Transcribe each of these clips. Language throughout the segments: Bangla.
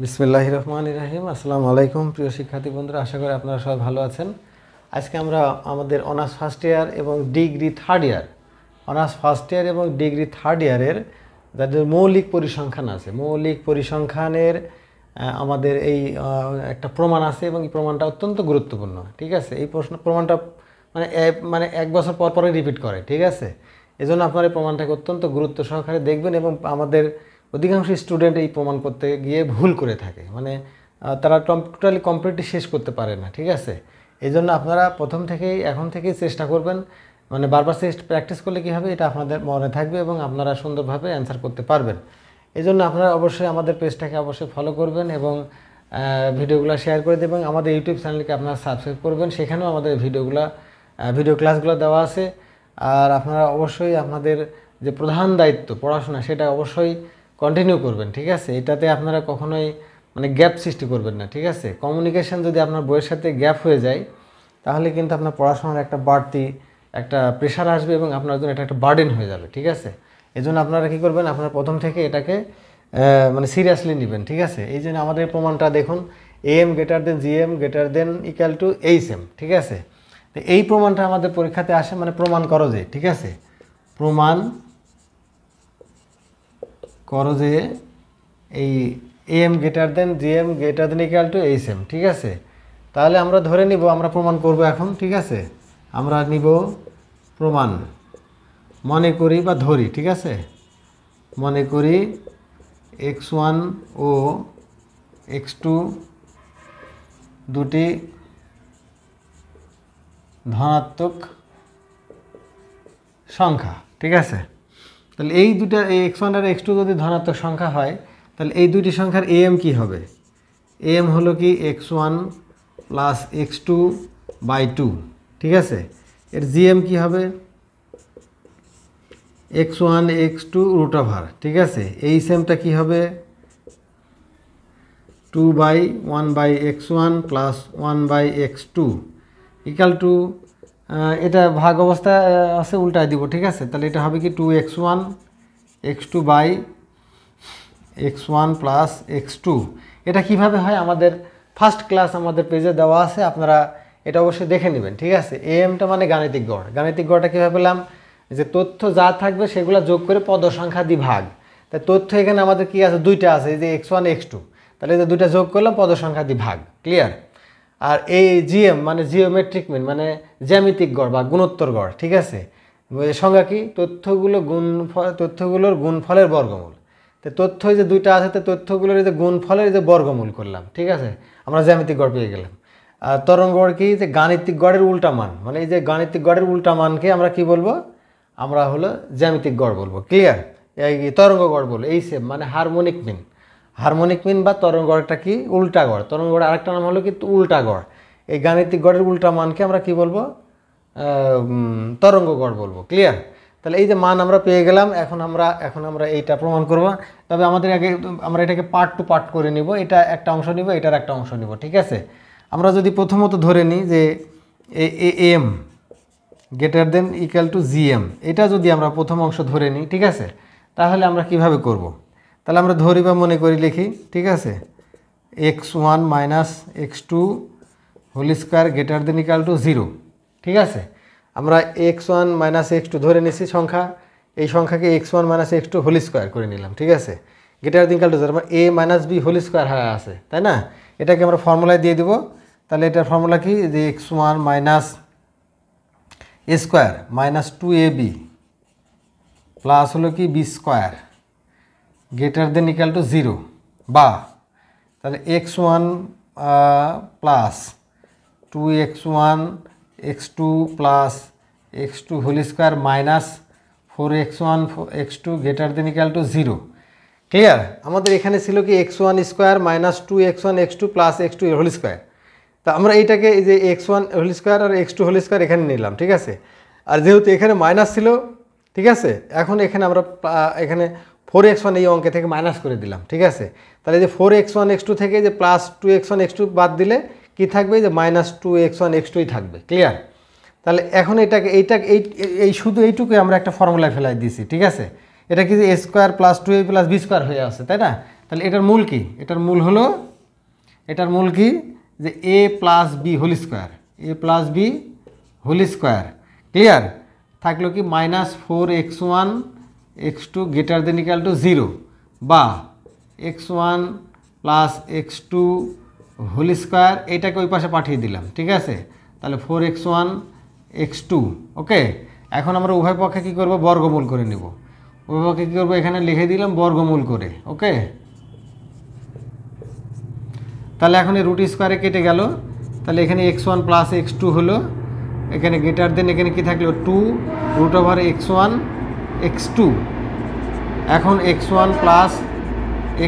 বিসমিল্লাহির রহমানির রহিম। আসসালামু আলাইকুম প্রিয় শিক্ষার্থী বন্ধুরা, আশা করি আপনারা সবাই ভালো আছেন। আজকে আমরা আমাদের অনার্স ফার্স্ট ইয়ার এবং degree third year, honours first year এবং ডিগ্রি থার্ড ইয়ারের যাদের মৌলিক পরিসংখ্যান আছে, মৌলিক পরিসংখ্যানের আমাদের এই একটা প্রমাণ আছে এবং এই প্রমাণটা অত্যন্ত গুরুত্বপূর্ণ। ঠিক আছে, এই প্রমাণটা মানে এক বছর পর পরে রিপিট করে। ঠিক আছে, এজন্য আপনার এই প্রমাণটাকে অত্যন্ত গুরুত্ব সহকারে দেখবেন। এবং আমাদের অধিকাংশ স্টুডেন্ট এই প্রমাণ করতে গিয়ে ভুল করে থাকে, মানে তারা টোটালি কমপ্লিটলি শেষ করতে পারে না। ঠিক আছে, এই জন্য আপনারা প্রথম থেকেই এখন থেকেই চেষ্টা করবেন, মানে বারবার প্র্যাকটিস করলে কী হবে, এটা আপনাদের মনে থাকবে এবং আপনারা সুন্দরভাবে অ্যান্সার করতে পারবেন। এই জন্য আপনারা অবশ্যই আমাদের পেজটাকে অবশ্যই ফলো করবেন এবং ভিডিওগুলো শেয়ার করে দেবেন। আমাদের ইউটিউব চ্যানেলকে আপনারা সাবস্ক্রাইব করবেন, সেখানেও আমাদের ভিডিও ক্লাসগুলো দেওয়া আছে। আর আপনারা অবশ্যই আপনাদের যে প্রধান দায়িত্ব পড়াশোনা, সেটা অবশ্যই কন্টিনিউ করবেন। ঠিক আছে, এটাতে আপনারা কখনোই মানে গ্যাপ সৃষ্টি করবেন না। ঠিক আছে, কমিউনিকেশন যদি আপনার বইয়ের সাথে গ্যাপ হয়ে যায়, তাহলে কিন্তু আপনার পড়াশোনার একটা বাড়তি একটা প্রেশার আসবে এবং আপনার জন্য এটা একটা বার্ডেন হয়ে যাবে। ঠিক আছে, এই জন্য আপনারা কী করবেন, আপনারা প্রথম থেকে এটাকে মানে সিরিয়াসলি নেবেন। ঠিক আছে, এই জন্য আমাদের প্রমাণটা দেখুন, AM greater then GM greater than equal two HM। ঠিক আছে, তো এই প্রমাণটা আমাদের পরীক্ষাতে আসে, মানে প্রমাণ করো যে, ঠিক আছে, প্রমাণ করো যে এই AM greater then GM greater than equal two HM। ঠিক আছে, তাহলে আমরা ধরে নিব, আমরা প্রমাণ করব এখন। ঠিক আছে, আমরা নিব প্রমাণ, মনে করি বা ধরি। ঠিক আছে, মনে করি x1 ও x2 দুটি ধনাত্মক সংখ্যা। ঠিক আছে, তাহলে এই দুটা x1 আর x2 যদি ধনাত্মক সংখ্যা হয়, তাহলে এই দুটি সংখ্যার AM কি হবে? AM হলো কি x1 প্লাস x2 বাই 2। ঠিক আছে, এর GM কি হবে? x1 x2 root over. ঠিক আছে, HMটা কি হবে? 2/1/x1 plus 1/x2 equal to, এটা ভাগ অবস্থা আছে, উল্টায় দিব। ঠিক আছে, তাহলে এটা হবে কি 2x1 x2 by x1 plus x2। এটা কিভাবে হয় আমাদের ফার্স্ট ক্লাস আমাদের পেজে দেওয়া আছে, আপনারা এটা অবশ্যই দেখে নেবেন। ঠিক আছে, AMটা মানে গাণিতিক গড়। গাণিতিক গড়টা কীভাবে পেলাম, যে তথ্য যা থাকবে সেগুলো যোগ করে পদ সংখ্যা দিয়ে ভাগ। তাই তথ্য এখানে আমাদের কি আছে, দুইটা আছে, এই যে x1 x2, তাহলে এই যে দুইটা যোগ করলাম, পদ সংখ্যা দিয়ে ভাগ। ক্লিয়ার? আর এই GM মানে জিওমেট্রিক মিন, মানে জ্যামিতিক গড় বা গুণোত্তর গড়। ঠিক আছে, সংজ্ঞা কি? তথ্যগুলোর গুণফলের বর্গমূল। তো তথ্য যে দুইটা আছে, তো তথ্যগুলোর এই যে গুণফলের যে বর্গমূল করলাম। ঠিক আছে, আমরা জ্যামিতিক গড় পেয়ে গেলাম। আর তরঙ্গ গড় কি? যে গাণিতিক গড়ের উল্টা মান, মানে এই যে গাণিতিক গড়ের উল্টা মানকে আমরা কি বলবো? আমরা হলো জ্যামিতিক গড় বলবো। ক্লিয়ার? এই তরঙ্গ গড় বলবো HM মানে হারমোনিক মিন। হারমোনিক মিন বা তরঙ্গ গড়টা কি? উল্টা গড়। তরঙ্গ গড়ের আরেকটা নাম হলো কি? উল্টা গড়। এই গাণিতিক গড়ের উল্টা মানকে আমরা কি বলবো? তরঙ্গ গড় বলবো। ক্লিয়ার? তাহলে এই যে মান আমরা পেয়ে গেলাম, এখন আমরা এইটা প্রমাণ করব। তবে আমাদের আগে আমরা এটাকে পার্ট টু পার্ট করে নিব, এটা একটা অংশ নিব, এটার একটা অংশ নিব। ঠিক আছে, আমরা যদি প্রথমত ধরে নিই যে AM greater than equal to GM, এটা যদি আমরা প্রথম অংশ ধরে নিই, ঠিক আছে, তাহলে আমরা কিভাবে করব? তাহলে আমরা ধরি বা মনে করি লিখি। ঠিক আছে, x1 minus x2 whole square greater than equal to 0। ঠিক আছে, আমরা x1 মাইনাস x2 ধরে নিছি সংখ্যা, এই সংখ্যাকে x1 minus x2 whole square করে নিলাম। ঠিক আছে, গ্রেটার দেন ইকুয়াল টু 0, আমরা a minus b whole square হয়ে আছে, তাই না? এটাকে আমরা ফর্মুলায় দিয়ে দেবো। তাহলে এটার ফর্মুলা কি? যে x1 minus a square minus 2ab plus হলো কি b square greater than equal to 0, বা তাহলে x1 plus 2x1 x2 plus x2 whole square minus 4x1 x2 greater than equal to 0। Clear? আমাদের এখানে ছিল কি x1 square minus 2x1 x2 plus x2 whole square. তা আমরা এইটাকে এই যে x1 হোল স্কোয়ার আর x2 হোল স্কোয়ার এখানে নিলাম। ঠিক আছে, আর যেহেতু এখানে মাইনাস ছিল, ঠিক আছে, এখন এখানে আমরা এখানে 4x1 এই অঙ্কে থেকে মাইনাস করে দিলাম। ঠিক আছে, তাহলে যে 4x1 x2 থেকে যে প্লাস 2x1 x2 বাদ দিলে কি থাকবে? যে মাইনাস 2x1 x2ই থাকবে। ক্লিয়ার? তাহলে এখন এই শুধু এইটুকুই আমরা একটা ফর্মুলায় ফেলাই দিয়েছি। ঠিক আছে, এটা কি যে a square plus 2a plus b square হয়ে আছে, তাই না? তাহলে এটার মূল কি? এটার মূল কি যে a plus B whole square, a plus B whole square. Clear? থাকলো কি -4x1 x2 greater than equal to 0 বা x1 plus x2 whole square, এটাকে ওই পাশে পাঠিয়ে দিলাম। ঠিক আছে, তাহলে 4x1 x2। ওকে, এখন আমরা উভয় পক্ষে কী করবো? বর্গমূল করে নেব। উভয় পক্ষে কী করবো? এখানে লিখে দিলাম বর্গমূল করে। ওকে, তাহলে এখন এই রুট স্কোয়ারে কেটে গেল। তাহলে এখানে x1 প্লাস x2 হলো, এখানে গ্রেটার দেন এখানে কি থাকলো 2 রুট ওভার x1 x2। এখন x1 plus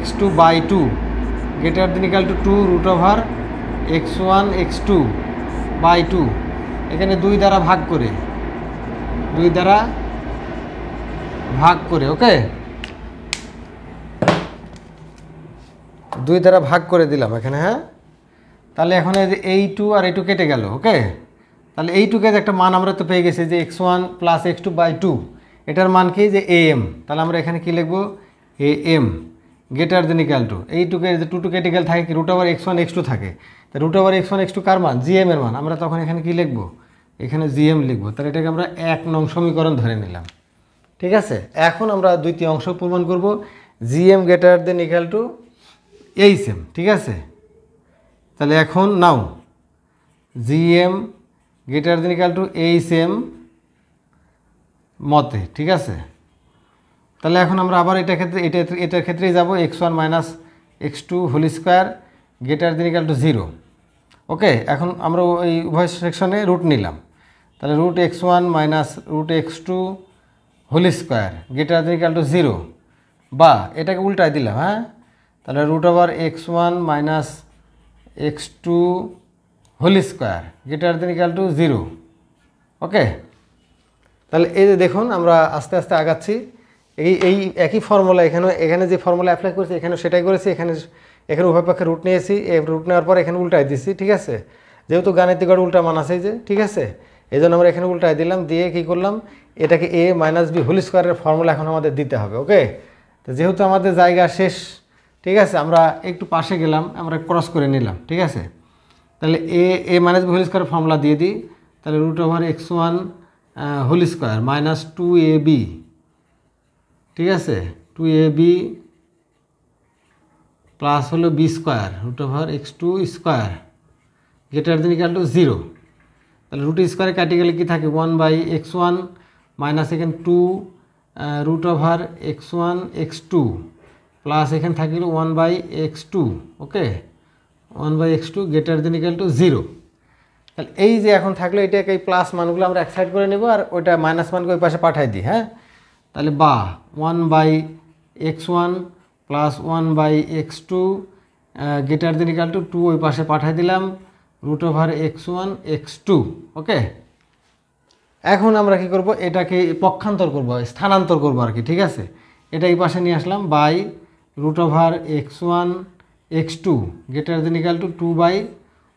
x2 by 2 greater than equal to 2 root over x1 x2 by 2। এখানে 2 দ্বারা ভাগ করে, ওকে 2 দ্বারা ভাগ করে দিলাম এখানে। হ্যাঁ, তাহলে এখন এই যে এই 2 আর এই 2 কেটে গেল। ওকে, তাহলে এই 2 কে একটা মান আমরা তো পেয়ে গেছি যে x1 প্লাস x2 বাই 2, এটার মান কি? যে am। তাহলে আমরা এখানে কি লিখবো? am greater than equal two এই 2 কে যে 2 কেটে গেলে থাকে কি রুট ওভার x1 x2 থাকে। তা রুট ওভার x1 x2 কার মান? gm এর মান। আমরা তখন এখানে কি লিখবো? এখানে gm লিখবো। তাহলে এটাকে আমরা 1 নং সমীকরণ ধরে নিলাম। ঠিক আছে, এখন আমরা দ্বিতীয় অংশ প্রমাণ করব, gm greater than equal to HM. ঠিক আছে, তাহলে এখন নাও gm greater than equal to HM মতে। ঠিক আছে, তাহলে এখন আমরা আবার এটার ক্ষেত্রেই যাব, x1 minus x2 whole square greater than equal to 0। Okay, এখন আমরা ওই উভয় সেকশনে রুট নিলাম। তাহলে root x1 minus root x2 whole square greater than equal to 0 বা এটাকে উল্টায় দিলাম। হ্যাঁ, তাহলে root over x1 minus x2 whole square greater than equal to 0। Okay, তাহলে এই যে দেখুন আমরা আস্তে আস্তে আগাচ্ছি। এই একই ফর্মুলা এখানে যে ফর্মুলা অ্যাপ্লাই করেছি এখানে সেটাই করেছি। এখানে উভয় পক্ষে রুট নিয়েছি, রুট নেওয়ার পর এখানে উল্টাই দিছি। ঠিক আছে, যেহেতু গাণিতিক উল্টা মান আছে যে, ঠিক আছে, এই জন্য আমরা এখানে উল্টাই দিলাম। দিয়ে কী করলাম? এটাকে a মাইনাস বি হোল স্কোয়ারের ফর্মুলা এখন আমাদের দিতে হবে। ওকে, তো যেহেতু আমাদের জায়গা শেষ, ঠিক আছে, আমরা একটু পাশে গেলাম, আমরা ক্রস করে নিলাম। ঠিক আছে, তাহলে a মাইনাস বি হোল স্কোয়ারের ফর্মুলা দিয়ে দিই। তাহলে root over x1 whole square minus 2ab। ঠিক আছে, 2ab প্লাস হলো B square root over x2 square greater than equal to 0। তাহলে রুট স্কোয়ারে কাটে গেলে কী থাকে? 1 বাই x1 মাইনাস এখানে 2 root over x1 x2 plus এখানে থাকিল 1 by x2। Okay, 1 by x2 greater than equal to 0। তাহলে এই যে এখন থাকলো, এটাকে এই প্লাস মানগুলো আমরা এক সাইড করে নেব আর ওইটা মাইনাস মানকে ওই পাশে পাঠাই দিই। হ্যাঁ, তাহলে বা 1 by x1 plus 1 by x2 greater than equal to 2 ওই পাশে পাঠাই দিলাম রুট ওভার x1 x2। ওকে, এখন আমরা কি করব? এটাকে পক্ষান্তর করব, স্থানান্তর করব আর কি। ঠিক আছে, এটা এই পাশে নিয়ে আসলাম by root over x1 x2 greater than equal to 2 by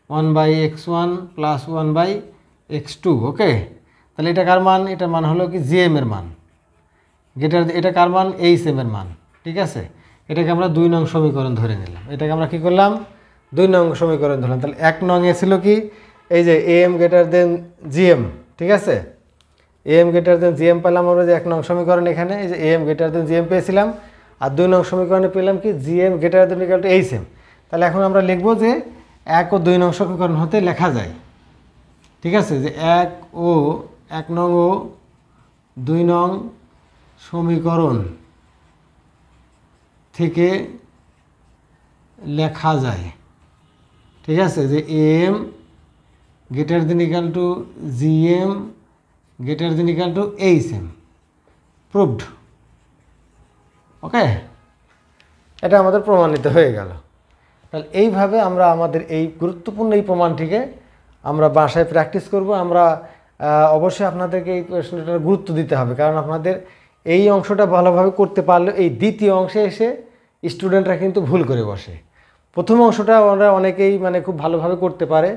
1 by x1 plus 1 by x2। Okay, তাহলে এটা কার মান? এটার মান হলো কি gm এর মান গ্রেটার, এটা কার মান? এইচএম এর মান। ঠিক আছে, এটাকে আমরা 2 নং সমীকরণ ধরে নিলাম। এটাকে আমরা কী করলাম? 2 নং সমীকরণ ধরলাম। তাহলে 1 নং এ ছিল কি? এই যে am গ্রেটার দেন gm। ঠিক আছে, am গ্রেটার দেন gm পেলাম আমরা যে 1 নং সমীকরণ। এখানে এই যে am গ্রেটার দেন gm পেয়েছিলাম, আর 2 নং সমীকরণে পেলাম কি? gm greater than equal to HM. তাহলে এখন আমরা লিখব যে 1 ও 2 নং সমীকরণ হতে লেখা যায়। ঠিক আছে, যে 1 নং ও 2 নং সমীকরণ থেকে লেখা যায়। ঠিক আছে, যে am greater than equal to gm greater than equal to HM proved. Okay, এটা আমাদের প্রমাণিত হয়ে গেল। তাহলে এইভাবে আমরা আমাদের এই গুরুত্বপূর্ণ এই প্রমাণটিকে আমরা বাসায় প্র্যাকটিস করব। আমরা অবশ্যই আপনাদেরকে এই প্রশ্নটার গুরুত্ব দিতে হবে, কারণ আপনাদের এই অংশটা ভালোভাবে করতে পারলে এই দ্বিতীয় অংশে এসে স্টুডেন্টরা কিন্তু ভুল করে বসে। প্রথম অংশটা ওরা অনেকেই মানে খুব ভালোভাবে করতে পারে,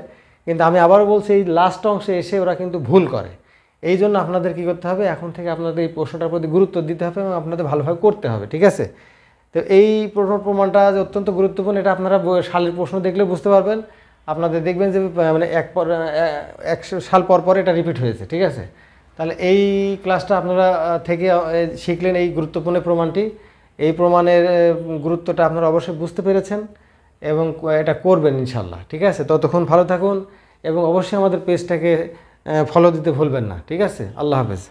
কিন্তু আমি আবারও বলছি এই লাস্ট অংশে এসে ওরা কিন্তু ভুল করে। এই জন্য আপনাদের কী করতে হবে? এখন থেকে আপনাদের এই প্রশ্নটার প্রতি গুরুত্ব দিতে হবে এবং আপনাদের ভালোভাবে করতে হবে। ঠিক আছে, তো এই প্রমাণটা যে অত্যন্ত গুরুত্বপূর্ণ, এটা আপনারা সালের প্রশ্ন দেখলে বুঝতে পারবেন। আপনাদের দেখবেন যে মানে এক সাল পর পর এটা রিপিট হয়েছে, ঠিক আছে। তাহলে এই ক্লাসটা আপনারা থেকে শিখলেন এই গুরুত্বপূর্ণ প্রমাণটি। এই প্রমাণের গুরুত্বটা আপনারা অবশ্যই বুঝতে পেরেছেন এবং এটা করবেন ইনশাল্লাহ, ঠিক আছে। ততক্ষণ ভালো থাকুন এবং অবশ্যই আমাদের পেজটাকে ফলো দিতে ভুলবেন না, ঠিক আছে। আল্লাহ হাফেজ।